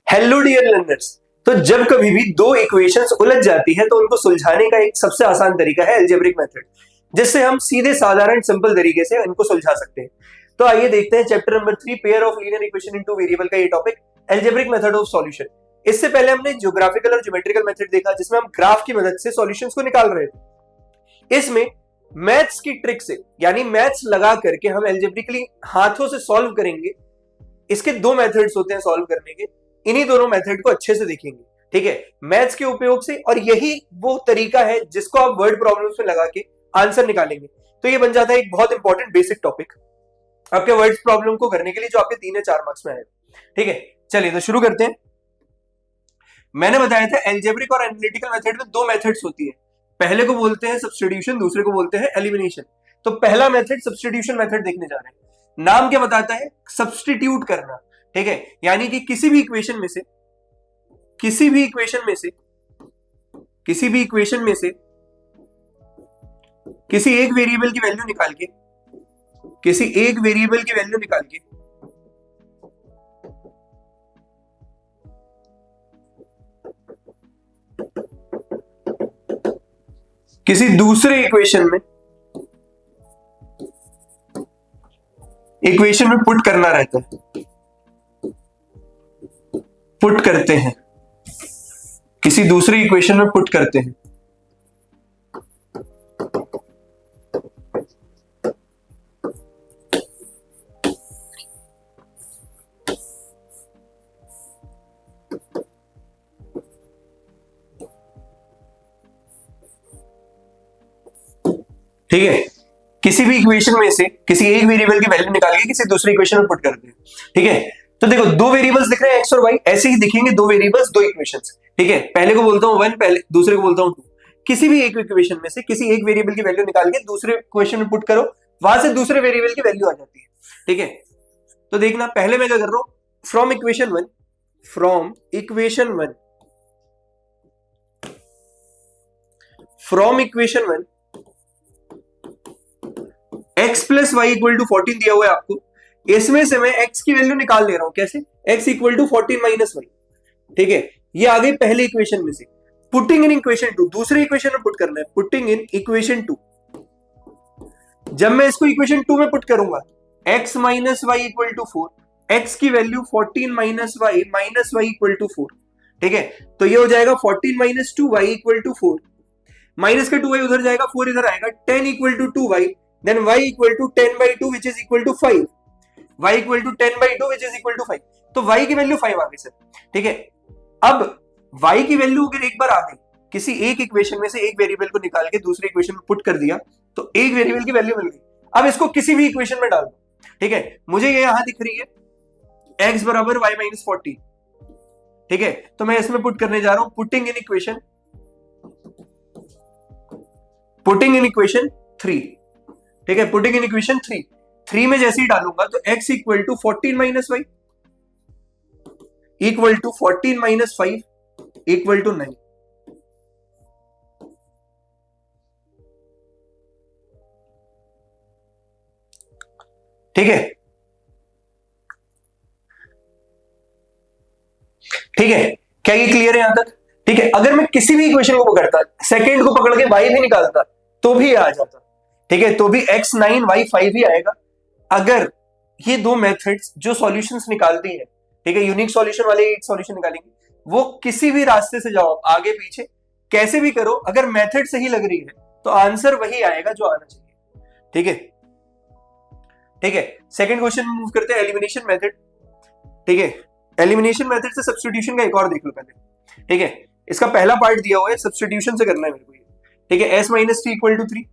Hello dear learners. तो जब कभी भी दो इक्वेशंस उलझ जाती है तो उनको सुलझाने का एक सबसे आसान तरीका है अलजेब्रिक मेथड, जिससे हम सीधे साधारण सिंपल तरीके से इनको सुलझा सकते हैं। तो आइए देखते हैं chapter number 3 pair of linear equation into variable का ये topic, algebraic method of solution. इससे पहले हमने ज्योग्राफिकल और ज्योमेट्रिकल मेथड देखा, जिसमें हम ग्राफ की मदद से सॉल्यूशंस को निकाल रहे थे। इसमें मैथ्स की ट्रिक से, यानी मैथ्स लगा करके हम अलजेब्रिकली हाथों से सॉल्व करेंगे। इसके दो मेथड्स होते हैं सॉल्व करने के, इन्हीं दोनों मेथड को अच्छे से देखेंगे, ठीक है, मैथ्स के उपयोग से। और यही वो तरीका है जिसको आप वर्ड प्रॉब्लम्स में लगा के आंसर निकालेंगे। तो ये बन जाता है एक बहुत इंपॉर्टेंट बेसिक टॉपिक आपके वर्ड्स प्रॉब्लम को करने के लिए, जो आपके 3 या 4 मार्क्स में आएगा। ठीक है, चलिए तो शुरू करते हैं। मैंने बताया था अलजेब्रिक और एनालिटिकल मेथड में दो मेथड्स होती है। पहले को बोलते हैं सब्स्टिट्यूशन, दूसरे को बोलते हैं एलिमिनेशन। तो पहला मेथड सब्स्टिट्यूशन मेथड देखने जा रहे हैं। नाम क्या बताता है? सब्स्टिट्यूट करना। ठीक है, यानी कि किसी भी इक्वेशन में से किसी भी इक्वेशन में से किसी एक वेरिएबल की वैल्यू निकाल के किसी एक वेरिएबल की वैल्यू निकाल के किसी दूसरे इक्वेशन में पुट करना रहता है, पुट करते हैं, किसी दूसरे इक्वेशन में पुट करते हैं। ठीक है, किसी भी इक्वेशन में से किसी एक वेरिएबल की वैल्यू निकाल के किसी दूसरे इक्वेशन में पुट करते हैं। ठीक है, तो देखो दो वेरिएबल्स दिख रहे हैं एक्स और वाई, ऐसे ही दिखेंगे दो वेरिएबल्स दो इक्वेशंस। ठीक है, पहले को बोलता हूं 1, पहले दूसरे को बोलता हूं 2। किसी भी एक इक्वेशन में से किसी एक वेरिएबल की वैल्यू निकाल के दूसरे इक्वेशन में पुट करो, वहां से दूसरे वेरिएबल की वैल्यू आ जाती है। ठीक है, तो देखना पहले मैं क्या कर रहा हूं, from equation 1 x plus y equal to 14 दिया हुआ है आपको। इसमें से मैं x की वैल्यू निकाल ले रहा हूं। कैसे? x equal to 14 minus y. ठीक है, ये आ गई पहले इक्वेशन में से। पुटिंग इन इक्वेशन 2, दूसरे इक्वेशन में पुट करना है, पुटिंग इन इक्वेशन 2। जब मैं इसको इक्वेशन 2 में पुट करूंगा, x minus y equal to 4, x की value 14 minus y equal to 4। ठीक है, तो ये हो जाएगा 14 minus 2 y equal to 4, minus का 2 वाई उधर जाएगा, 4 इधर आएगा, 10 equal to 2 y, then y equal to 10 by 2 which is equal to 5, y equal to 10 by 2 which is equal to 5। तो y की वैल्यू 5 आ गई सर। ठीक है, अब y की वैल्यू अगर एक बार आ गई, किसी एक इक्वेशन में से एक वेरिएबल को निकाल के दूसरे इक्वेशन में पुट कर दिया, तो एक वेरिएबल की वैल्यू मिल गई। अब इसको किसी भी इक्वेशन में डाल दो। ठीक है, मुझे ये यहां दिख रही है x बराबर y माइनस 14। ठीक है, तो मैं इसमें पुट करने जा रहा हूं, पुटिंग इन इक्वेशन 3। ठीक है, पुटिंग इन इक्वेशन 3 में जैसे ही डालूंगा तो x equal to 14 minus y equal to 14 minus 5 equal to 9। ठीक है, ठीक है, क्या ये क्लियर है यहां तक? ठीक है, अगर मैं किसी भी इक्वेशन को पकड़ता, सेकेंड को पकड़ के y भी निकालता तो भी आ जाता। ठीक है, तो भी x 9 y 5 ही आएगा। अगर ये दो मेथड्स जो सॉल्यूशंस निकालती है, ठीक है, यूनिक सॉल्यूशन वाले एक सॉल्यूशन निकालेंगे, वो किसी भी रास्ते से जाओ, आगे पीछे कैसे भी करो, अगर मेथड सही लग रही है तो आंसर वही आएगा जो आना चाहिए। ठीक है, ठीक है, सेकंड क्वेश्चन मूव करते हैं, एलिमिनेशन मेथड। ठीक है, एलिमिनेशन मेथड से सब्स्टिट्यूशन का एक और देख लो पहले। ठीक है, इसका पहला पार्ट दिया हुआ है, सब्स्टिट्यूशन से करना है मेरे को ये। ठीक है, s minus t equal to 3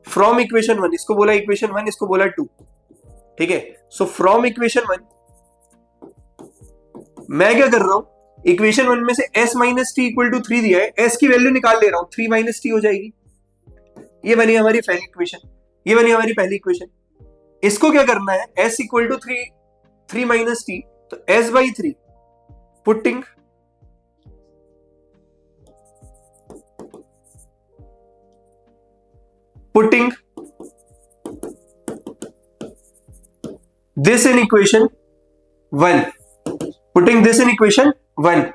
from equation 1, इसको बोला इक्वेशन 1, इसको बोला 2। ठीक है, सो फ्रॉम इक्वेशन 1 मैं क्या कर रहा हूं, इक्वेशन 1 में से s minus t equal to 3 दिया है, s की वैल्यू निकाल ले रहा हूं, 3 माइनस टी हो जाएगी। ये बनी हमारी पहली इक्वेशन, इसको क्या करना है, s equal to 3 minus t, तो s by 3 putting this in equation 1, putting this in equation 1,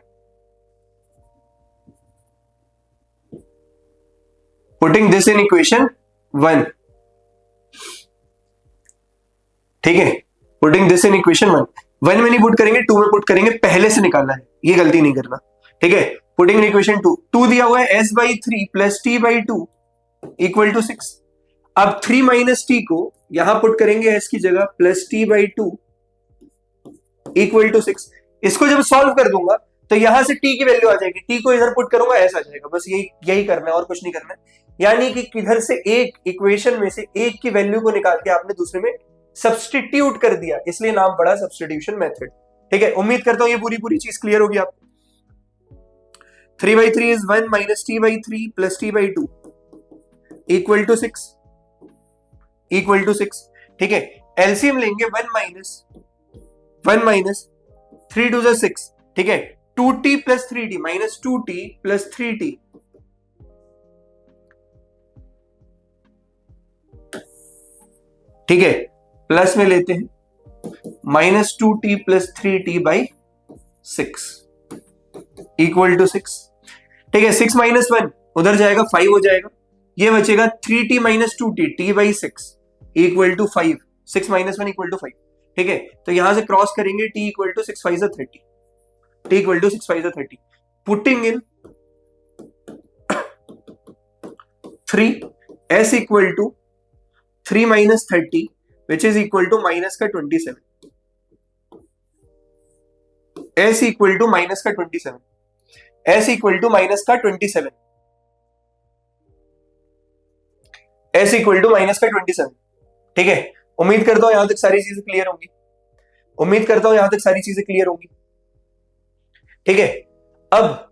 putting this in equation 1, ठीक है, पुटिंग दिस इन इक्वेशन 1, 1 में नहीं पुट करेंगे, 2 में पुट करेंगे, पहले से निकालना है, ये गलती नहीं करना, ठीक है। पुटिंग इन इक्वेशन 2, 2 दिया हुआ है s/3 plus t/2 equal to 6। अब 3 माइनस टी को यहां पुट करेंगे s की जगह, प्लस t/2 इक्वल टू 6। इसको जब सॉल्व कर दूंगा तो यहां से t की वैल्यू आ जाएगी, t को इधर पुट करूंगा s आ जाएगा, बस यही करना है और कुछ नहीं करना है। यानी कि किधर से एक इक्वेशन में से एक की वैल्यू को निकाल के आपने दूसरे में सब्स्टिट्यूट कर दिया, इसलिए नाम पड़ा सब्स्टिट्यूशन मेथड, ठीक है। उम्मीद करता हूं ये पूरी चीज क्लियर होगी आपको। 3/3 is 1 minus t/3 plus t/2 equal to 6, equal to 6, ठीक है। एलसीएम लेंगे 1 माइनस 3 2 जा 6, ठीक है। 2t plus 3t minus 2t plus 3t, ठीक है, प्लस में लेते हैं minus 2t plus 3t by 6 equal to 6, ठीक है। 6 माइनस 1 उधर जाएगा, 5 हो जाएगा, ये बचेगा 3t minus 2t t by 6 equal to 5, 6 minus 1 equal to 5, ठीक है। तो यहां से क्रॉस करेंगे, t equal to 6 5 30, t equal to 6 5 30, putting in 3 s equal to 3 minus 30 which is equal to minus का 27, s इक्वल टू माइनस का 27, s equal to minus का 27, s equal to minus का 27, ठीक है। उम्मीद करता हूं यहां तक सारी चीजें क्लियर होंगी, उम्मीद करता हूं यहां तक सारी चीजें क्लियर होंगी, ठीक है। अब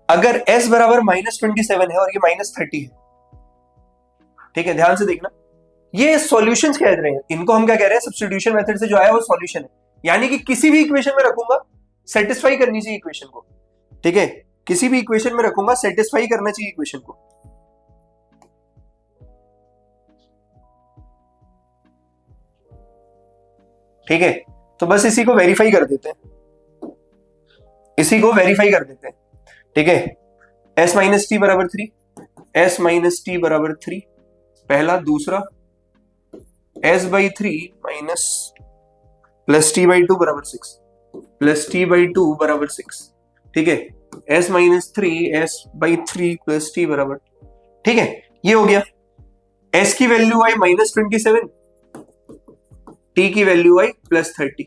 अगर s बराबर माइनस 27 है और ये माइनस 30 है, ठीक है, ध्यान से देखना, ये सॉल्यूशंस कह रहे हैं, इनको हम क्या कह रहे हैं, सब्स्टिट्यूशन मेथड से जो आया वो सॉल्यूशन है, यानी कि किसी भी इक्वेशन में रखूंगा सेटिस्फाई करनी चाहिए इक्वेशन को, ठीक है, किसी भी इक्वेशन में रखूंगा सेटिस्फाई करना चाहिए इक्वेशन को, ठीक है। तो बस इसी को वेरीफाई कर देते हैं, इसी को वेरीफाई कर देते हैं, ठीक है। s माइनस टी बराबर 3, s माइनस टी बराबर 3 पहला, दूसरा s/3 माइनस प्लस t/2 बराबर 6 प्लस t/2 बराबर 6, ठीक है। s minus 3 s/3 plus t बराबर, ठीक है, ये हो गया। s की वैल्यू आई माइनस 27, t की वैल्यू आई प्लस 30,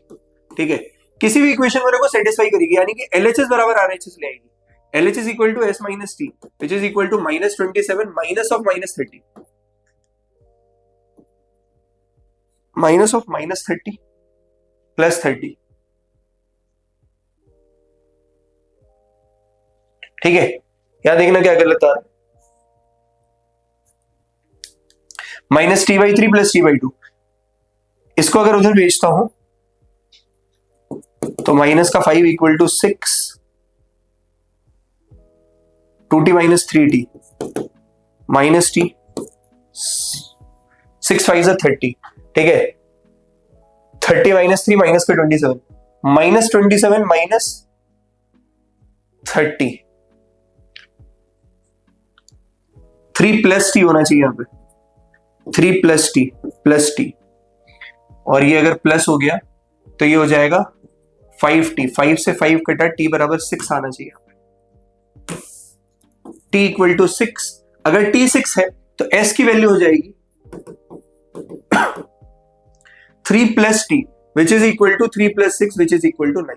ठीक है। किसी भी इक्वेशन में को सेटिस्फाई करेगी, यानी कि LHS बराबर RHS ले आएगी, LHS equal to s minus t which is equal to minus 27 minus of minus 30, minus of minus 30 plus 30, ठीक है। यहां देखना क्या गलत आ रहा है, माइनस t/3 प्लस t/2, इसको अगर उधर भेजता हूं तो माइनस का 5 equal to 6, 2t minus 3t minus t, 6 5 30, ठीक है। 30 माइनस 3 माइनस का 27, माइनस 27 माइनस 30, 3 प्लस टी होना चाहिए यहां पे, 3 प्लस टी, और ये अगर प्लस हो गया तो ये हो जाएगा 5t, 5 से 5 कटा, t बराबर 6 आना चाहिए, t इक्वल टू 6। अगर t 6 है तो s की वैल्यू हो जाएगी 3 plus t which is equal to 3 plus 6 which is equal to 9,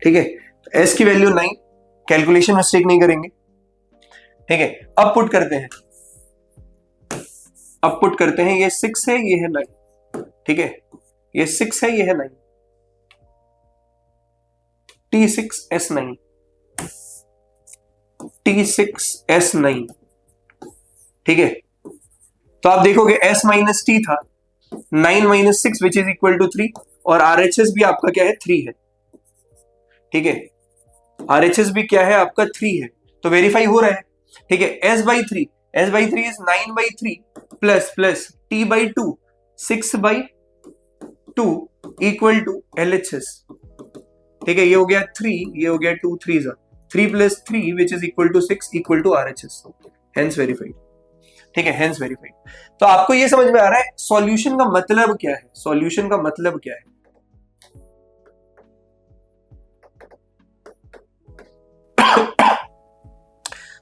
ठीक है। तो s की वैल्यू 9, कैलकुलेशन मिस्टेक नहीं करेंगे, ठीक है। अब पुट करते हैं, अब पुट करते हैं, ये 6 है, ये है 9, ठीक है, ये 6 है, ये है 9, t6 s9, t6 s9, ठीक है। तो आप देखोगे s माइनस टी था, 9 minus 6 which is equal to 3, और RHS भी आपका क्या है, 3 है, ठीक है। RHS भी क्या है आपका, 3 है, तो वेरीफाई हो रहा है, ठीक है। s/3, s/3 is 9/3 plus t/2 6/2 equal to LHS। ठीक है, ये हो गया 3, ये हो गया 2 3 3 + 3 which is equal to 6 equal to RHS, hence verified. ठीक है, हेंस वेरीफाइड। तो आपको ये समझ में आ रहा है सॉल्यूशन का मतलब क्या है, सॉल्यूशन का मतलब क्या है।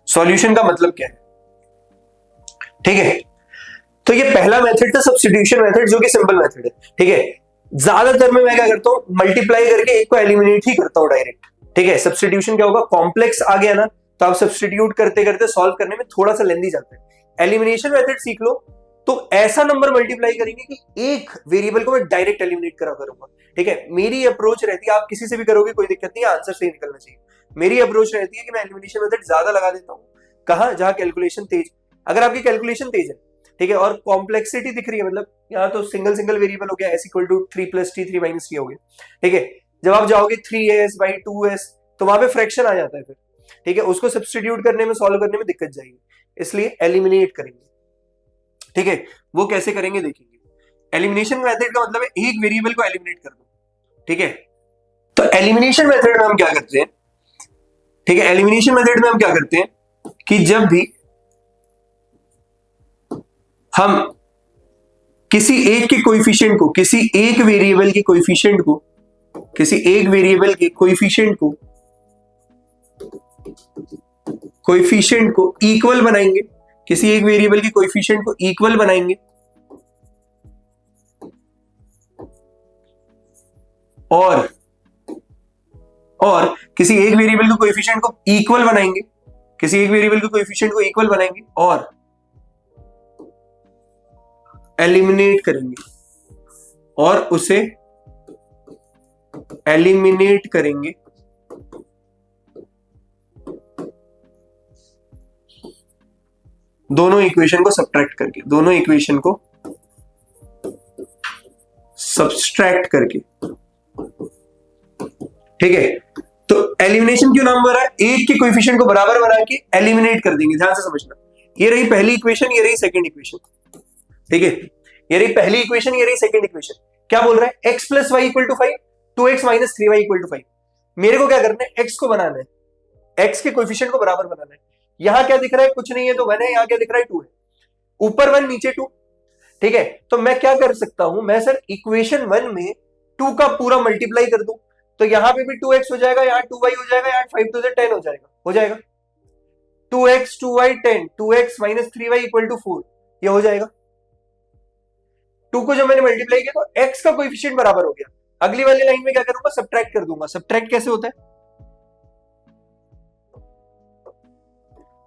सॉल्यूशन का मतलब क्या है, ठीक है। तो ये पहला मेथड था सब्स्टिट्यूशन मेथड, जो कि सिंपल मेथड है। ठीक है, ज्यादातर में मैं क्या करता हूं, मल्टीप्लाई करके एक को एलिमिनेट ही करता हूं डायरेक्ट। ठीक है, सब्स्टिट्यूशन क्या होगा, कॉम्प्लेक्स आ गया ना तो आप सब्स्टिट्यूट करते करते सॉल्व करने में थोड़ा सा लेंदी जाता है। एलिमिनेशन मेथड सीख लो तो ऐसा नंबर मल्टीप्लाई करेंगे कि एक वेरिएबल को मैं डायरेक्ट एलिमिनेट करा करूंगा। ठीक है, मेरी अप्रोच रहती है, आप किसी से भी करोगे कोई दिक्कत नहीं है, आंसर सही निकलना चाहिए। मेरी अप्रोच रहती है कि मैं एलिमिनेशन मेथड ज्यादा लगा देता हूँ, कहां, जहां कैलकुलेशन तेज, अगर आपकी कैलकुलेशन तेज है, ठीक है, और कॉम्प्लेक्सिटी दिख रही है, मतलब यहाँ तो सिंगल सिंगल वेरिएबल हो गया, s equal to 3 + t 3 - t हो गया। ठीक है, जब आप जाओगे 3s/2s तो वहां पे फ्रैक्शन आ जाता है फिर। ठीक है, उसको सब्स्टिट्यूट करने में, सॉल्व करने में दिक्कत जाएगी, इसलिए एलिमिनेट करेंगे। ठीक है, वो कैसे करेंगे देखेंगे। एलिमिनेशन मेथड का मतलब है एक वेरिएबल को एलिमिनेट कर दो। ठीक है, तो एलिमिनेशन मेथड में हम क्या करते हैं, ठीक है, एलिमिनेशन मेथड में हम क्या करते हैं कि जब भी हम किसी एक के कोएफिशिएंट को, किसी एक वेरिएबल के कोएफिशिएंट को, किसी एक वेरिएबल के कोएफिशिएंट को इक्वल बनाएंगे, किसी एक वेरिएबल के कोएफिशिएंट को इक्वल बनाएंगे और किसी एक वेरिएबल के कोएफिशिएंट को इक्वल बनाएंगे, किसी एक वेरिएबल के कोएफिशिएंट को इक्वल बनाएंगे और एलिमिनेट करेंगे, और उसे एलिमिनेट करेंगे दोनों इक्वेशन को सब्ट्रैक्ट करके, दोनों इक्वेशन को सब्सट्रैक्ट करके। ठीक है, तो एलिमिनेशन क्यों नाम हो रहा है, एक के कोएफिशिएंट को बराबर बना के एलिमिनेट कर देंगे। ध्यान से समझना, ये रही पहली इक्वेशन, ये रही सेकंड इक्वेशन। ठीक है, ये रही पहली इक्वेशन, ये रही सेकंड इक्वेशन। क्या बोल रहा है, x + y = 5, 2x - 3y = 5। मेरे को क्या करना है, x को बनाना है, x के कोएफिशिएंट को बराबर बनाना है। यहां क्या दिख रहा है, कुछ नहीं है तो 1 है, यहां क्या दिख रहा है 2 है, ऊपर 1 नीचे 2। ठीक है, तो मैं क्या कर सकता हूं, मैं सर इक्वेशन 1 में 2 का पूरा मल्टीप्लाई कर दूं, तो यहां पे भी 2x हो जाएगा, यहां 2y हो जाएगा, यहां 5 2 10 हो जाएगा, 2x 2y 10, 2x - 3y = 4, ये हो जाएगा। 2 को जब मैंने मल्टीप्लाई किया तो x का कोएफिशिएंट बराबर हो गया। अगली वाली लाइन में क्या करूंगा, सब्ट्रैक्ट कर दूंगा। सब्ट्रैक्ट कैसे होता है,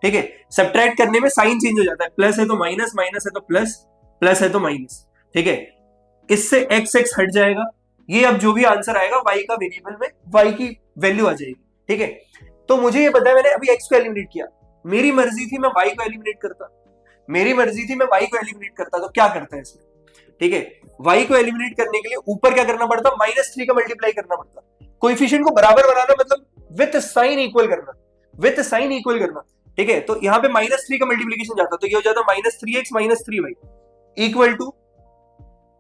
ठीक है, सब्ट्रैक्ट करने में साइन चेंज हो जाता है, प्लस है तो माइनस, माइनस है तो प्लस, प्लस है तो माइनस। ठीक है, इससे x हट जाएगा, ये अब जो भी आंसर आएगा y का वेरिएबल में y की वैल्यू आ जाएगी। ठीक है, तो मुझे ये पता है, मैंने अभी x को एलिमिनेट किया, मेरी मर्जी थी मैं y को एलिमिनेट करता, मेरी मर्जी थी मैं y को एलिमिनेट करता, तो क्या करता है इसमें, ठीक है, y को एलिमिनेट करने के लिए ऊपर क्या करना पड़ता, -3 का मल्टीप्लाई करना पड़ता। कोएफिशिएंट को बराबर बनाना मतलब विथ साइन इक्वल करना, विथ साइन इक्वल करना। ठीक है, तो यहां पे -3 का मल्टीप्लीकेशन जाता, तो ये हो जाता -3x - 3y equal to,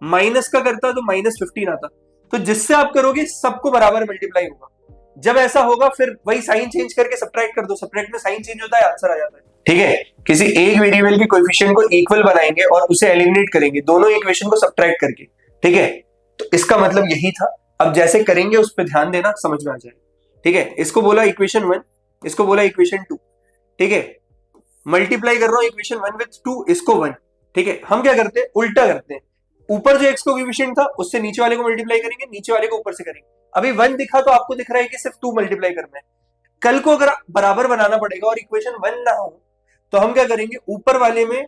minus का करता तो -15 आता। तो जिससे आप करोगे सबको बराबर मल्टीप्लाई होगा। जब ऐसा होगा फिर वही साइन चेंज करके सब्ट्रैक्ट कर दो, सब्ट्रैक्ट में साइन चेंज होता है, आंसर आ जाता है। ठीक है, किसी एक वेरिएबल के कोएफिशिएंट को इक्वल बनाएंगे और उसे एलिमिनेट करेंगे दोनों इक्वेशन को सब्ट्रैक्ट करके। ठीक है, तो इसका मतलब यही था। अब जैसे करेंगे उस पर ध्यान देना, समझ में आ जाए। ठीक है, इसको बोला इक्वेशन 1, इसको बोला इक्वेशन 2। ठीक है, मल्टीप्लाई कर रहा हूं इक्वेशन 1 विथ 2, इसको 1। ठीक है, हम क्या करते हैं, उल्टा करते हैं, ऊपर जो x कोएफिशिएंट था उससे नीचे वाले को मल्टीप्लाई करेंगे, नीचे वाले को ऊपर से करेंगे। अभी 1 दिखा तो आपको दिख रहा है कि सिर्फ 2 मल्टीप्लाई करना है। कल को अगर बराबर बनाना पड़ेगा और इक्वेशन 1 ना हो तो हम क्या करेंगे, ऊपर वाले में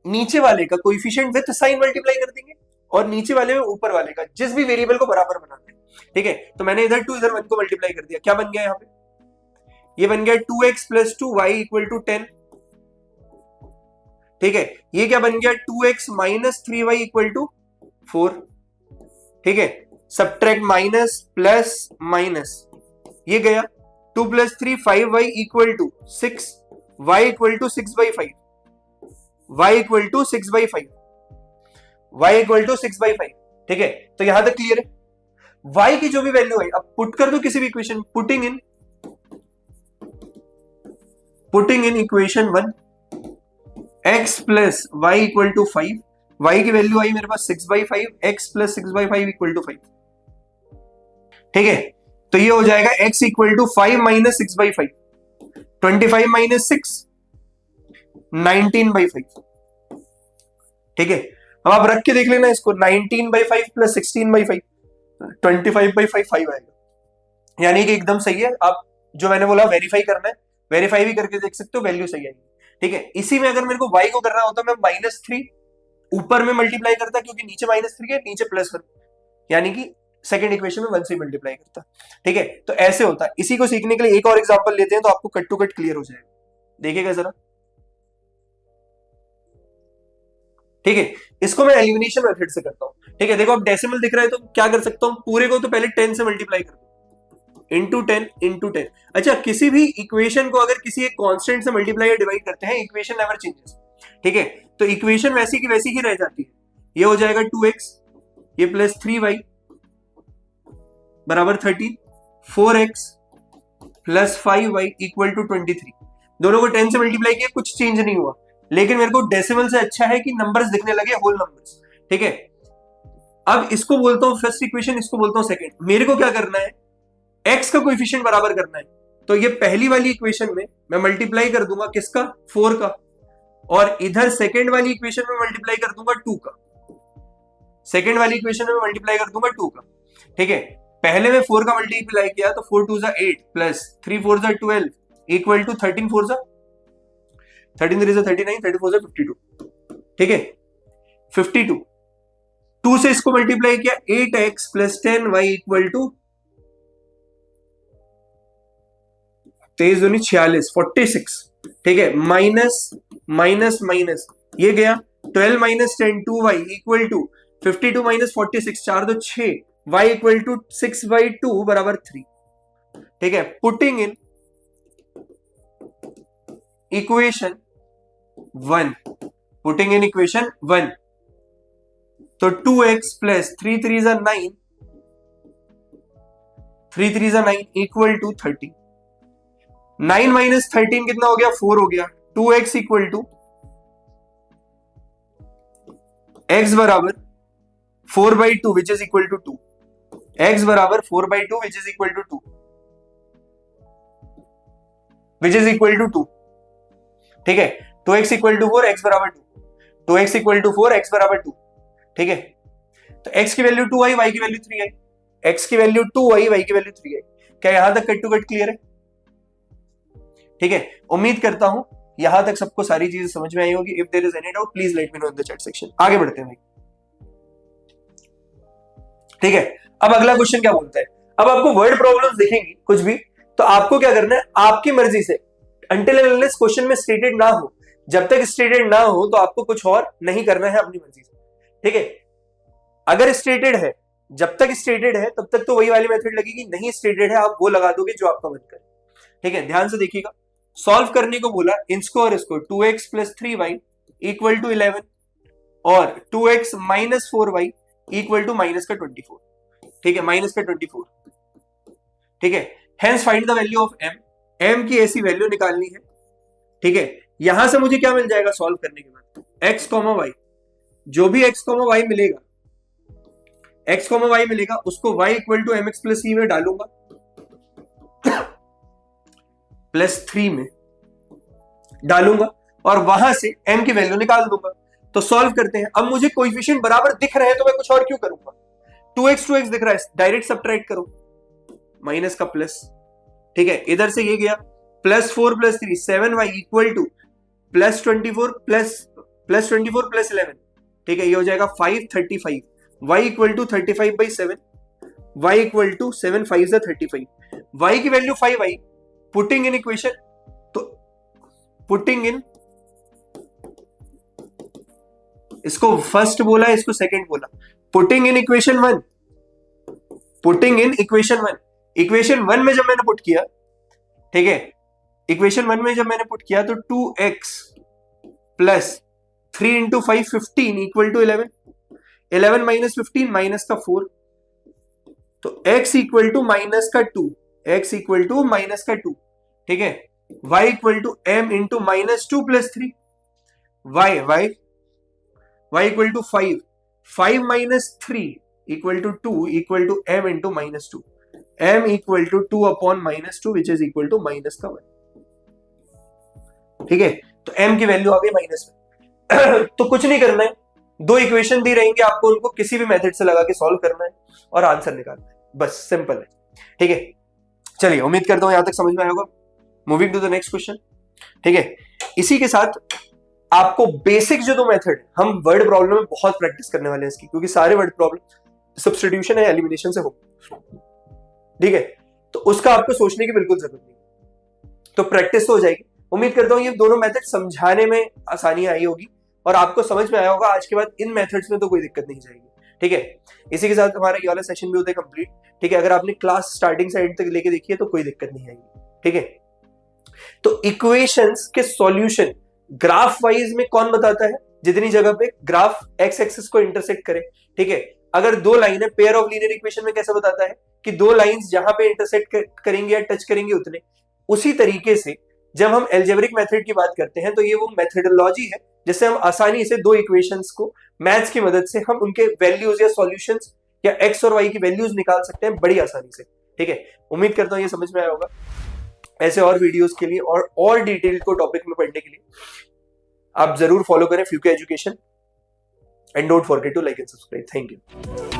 नीचे वाले का कोएफिशिएंट विथ साइन मल्टीप्लाई कर देंगे और नीचे वाले में ऊपर वाले का, जिस भी वेरिएबल को बराबर बनाना है। ठीक है, तो मैंने इधर 2 इधर 1 को मल्टीप्लाई कर दिया, क्या बन गया यहाँ पे, ये बन गया 2x + 2y = 10। ठीक है, ये क्या बन गया, 2x - 3y = 4। ठीक है, सब्ट्रैक्ट माइनस प्लस माइनस, ये गया 2 + 3 5y = 6, y = 6/5। y equal to 6/5, y equal to 6/5। ठीक है, तो यहां तक क्लियर है। y की जो भी वैल्यू है अब पुट कर दो किसी भी equation, putting in equation 1 x plus y equal to 5, y की वैल्यू आई मेरे पास 6/5, x प्लस 6/5 इक्वल टू 5। ठीक है, तो ये हो जाएगा x equal to 5 minus 6/5, 25 minus 6, 19/5। ठीक है, अब आप रख के देख लेना इसको, 19/5 प्लस 16/5, 25/5 5 आएगा, यानी कि एकदम सही है। आप जो मैंने बोला वेरीफाई करना है, वेरीफाई भी करके देख सकते हो, वैल्यू सही आएगी। ठीक है, इसी में अगर मेरे को y को करना होता मैं -3 ऊपर में मल्टीप्लाई करता, क्योंकि नीचे -3 है, नीचे +1, यानी कि सेकंड इक्वेशन में 1 से मल्टीप्लाई करता। ठीक है, तो ऐसे होता है। इसी को सीखने के लिए एक और एग्जांपल लेते हैं, तो आपको कट टू कट क्लियर हो जाएगा। देखिएगा जरा। ठीक है, इसको मैं एलिमिनेशन मेथड से करता हूं। ठीक है, देखो अब डेसिमल दिख रहा है तो क्या कर सकता हूं, पूरे को तो पहले 10 से मल्टीप्लाई कर दो, इंटू 10 इंटू 10। अच्छा, किसी भी इक्वेशन को अगर किसी एक कांस्टेंट से मल्टीप्लाई या डिवाइड करते हैं, इक्वेशन नेवर चेंजेस। ठीक है, तो इक्वेशन वैसी की वैसी ही रह जाती है। ये हो जाएगा 2x, ये प्लस 3y बराबर 13, 4x plus 5y equal to 23। दोनों को 10 से मल्टीप्लाई किया, कुछ चेंज नहीं हुआ, लेकिन मेरे को डेसिमल से अच्छा है कि नंबर्स दिखने लगे, होल नंबर्स। ठीक है, अब इसको बोलता हूं फर्स्ट इक्वेशन, इसको बोलता हूं सेकंड। मेरे को क्या करना है, x का कोएफिशिएंट बराबर करना है। तो ये पहली वाली इक्वेशन में मैं मल्टीप्लाई कर दूंगा किसका, 4 का, और इधर सेकंड वाली इक्वेशन में मल्टीप्लाई कर दूंगा 2 का। सेकंड वाली इक्वेशन में मल्टीप्लाई कर दूंगा 2 का। ठीक है, पहले में 4 का मल्टीप्लाई किया तो 4 2 8 प्लस 3 4 12 इक्वल टू 13 4 13 3 39, 34 52। ठीक है, 52, 2 से इसको मल्टीप्लाई किया, 8x plus 10y equal to 23 दूनी 46, 46। ठीक है, माइनस माइनस माइनस, ये गया 12 minus 10 2y equal to 52 minus 46, 4 2 6, y equal to 6/2 बराबर 3। ठीक है, putting in equation 1, putting in equation 1, तो 2x plus 3 3 9, 3 3 9 equal to 30। 9 minus 13 कितना हो गया, 4 हो गया। 2x इक्वल टू x बराबर 4/2 which is equal to 2, x बराबर 4/2 which is equal to 2, which is equal to 2। ठीक है, 2x इक्वल टू 4, x बराबर 2, 2x इक्वल टू 4, x बराबर 2। ठीक है, तो x की वैल्यू 2 आई, y की वैल्यू 3 आई, x की वैल्यू 2 आई, y की वैल्यू 3 आई। क्या यहां तक कट टू कट क्लियर है? ठीक है, उम्मीद करता हूं यहां तक सबको सारी चीजें समझ में आई होगी। If there is any doubt please let me know in the chat section. आगे बढ़ते हैं भाई। ठीक है, अब अगला क्वेश्चन क्या बोलता है, अब आपको वर्ड प्रॉब्लम्स दिखेंगी कुछ भी, तो आपको क्या करना है, आपकी मर्जी से, अनटिल एंड अनलेस क्वेश्चन में स्टेटेड ना हो, जब तक स्टेटेड ना हो तो आपको कुछ और नहीं करना है अपनी मर्जी से। ठीक है, अगर स्टेटेड है, जब तक स्टेटेड है तब तक तो वही वाली मेथड लगेगी, नहीं स्टेटेड है आप वो लगा दोगे जो आपका मन करे। ठीक है, ध्यान से देखिएगा। सॉल्व करने को बोला, इसको और इसको, 2x plus 3y equal to 11 और 2x minus 4y equal to minus का 24। ठीक है, माइनस का 24। ठीक है, hence find the value of m, m की ऐसी वैल्यू निकालनी है। ठीक है, यहां से मुझे क्या मिल जाएगा सॉल्व करने के बाद, x, y, जो भी x, y मिलेगा, x, y मिलेगा, उसको y equal to mx plus c में डालूंगा, प्लस 3 में डालूंगा, और वहां से m की वैल्यू निकाल दूंगा। तो सॉल्व करते हैं। अब मुझे कोएफिशिएंट बराबर दिख रहे हैं तो मैं कुछ और क्यों करूंगा, 2x दिख रहा है, डायरेक्ट सब्ट्रैक्ट करो, माइनस का प्लस। ठीक है, इधर से ये गया, plus 4 plus 3 7y equal to plus 24 plus 11। ठीक है, ये हो जाएगा 535, y equal to 35/7, y equal to 7 5 35, y की वैल्यू 5 आई, पुटिंग इन इक्वेशन, तो पुटिंग इन, इसको फर्स्ट बोला, इसको सेकंड बोला, putting in equation 1, putting in equation 1, equation 1 में जब मैंने पुट किया, ठीक है, इक्वेशन 1 में जब मैंने पुट किया तो 2x plus 3 into 5 15 equal to 11, 11 minus 15 minus का 4, तो x इक्वल टू माइनस का 2, x इक्वल टू माइनस का 2, ठीक है। y equal to m into minus 2 plus 3, y equal to 5, 5 minus 3 equal to 2 equal to m into minus 2, m equal to 2 upon minus 2 which is equal to minus का 1, ठीक है। तो m की value आ गई minus में। तो कुछ नहीं करना है, दो इक्वेशन दी रहेंगे आपको, उनको किसी भी मेथड से लगा के सॉल्व करना है और आंसर निकालना है, बस सिंपल है, ठीक है। चलिए, उम्मीद करता हूं यहां तक समझ में आया होगा। Moving to the next question, ठीक है। इसी के साथ आपको बेसिक जो दो मेथड, हम वर्ड प्रॉब्लम में बहुत प्रैक्टिस करने वाले हैं इसकी, क्योंकि सारे वर्ड प्रॉब्लम सब्स्टिट्यूशन है एलिमिनेशन से हो, ठीक है। तो उसका आपको सोचने की बिल्कुल जरूरत नहीं, तो प्रैक्टिस तो हो जाएगी। उम्मीद करता हूं ये दोनों मेथड समझाने में आसानी आई होगी और आपको समझ में आया होगा। आज के बाद इन मेथड्स में तो कोई दिक्कत नहीं जाएगी, ठीक है। इसी के साथ हमारा ये वाला सेशन भी होता है कंप्लीट, ठीक है। अगर आपने क्लास स्टार्टिंग से एंड तक लेके देखी है तो कोई दिक्कत नहीं आएगी, ठीक है। तो इक्वेशंस के सॉल्यूशन ग्राफ वाइज में कौन बताता है, जितनी जगह पे ग्राफ एक्स एक्सिस को इंटरसेक्ट करे, ठीक है। अगर दो लाइन है, पेयर ऑफ लीनियर इक्वेशन में कैसे बताता है कि दो लाइंस जहां पे इंटरसेक्ट करेंगे या टच करेंगे उतने, उसी तरीके से जब हम एल्जेब्रिक मेथड की बात करते हैं तो ये वो मेथडोलॉजी है जिससे हम आसानी से दो इक्वेशंस को मैथ्स की मदद से हम उनके वैल्यूज या सॉल्यूशंस या एक्स और वाई की वैल्यूज निकाल सकते हैं बड़ी आसानी से, ठीक है। उम्मीद करता हूं ये समझ में आया होगा। ऐसे और वीडियोस के लिए और डिटेल को टॉपिक में पढ़ने के लिए आप जरूर फॉलो करें फ्यूके education and don't forget to like and subscribe. Thank you.